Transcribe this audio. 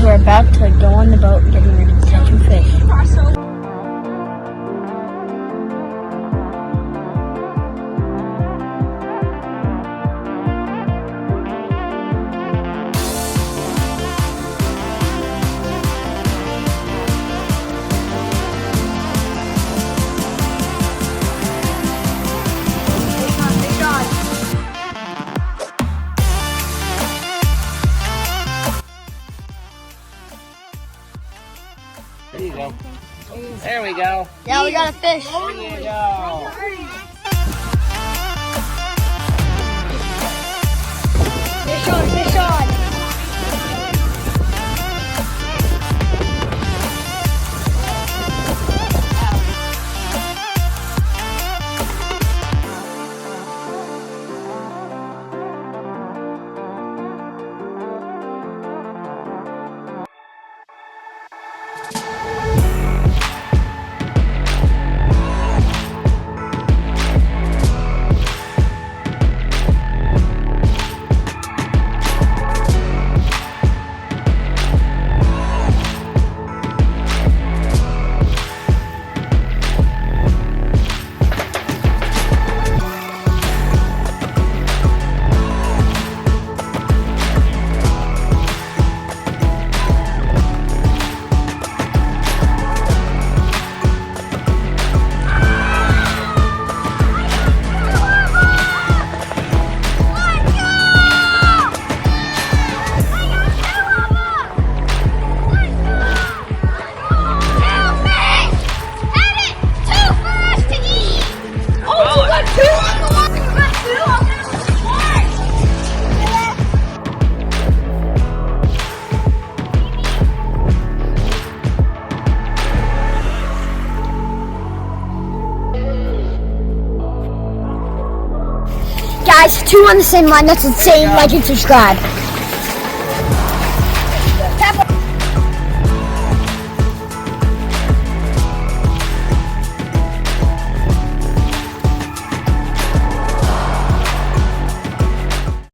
we're about to go on the boat and getting ready to catch some fish. There you go. There we go. Yeah, we got a fish. There you go. Fish on, fish on. Guys, 2 on the same line. That's insane. Like and subscribe.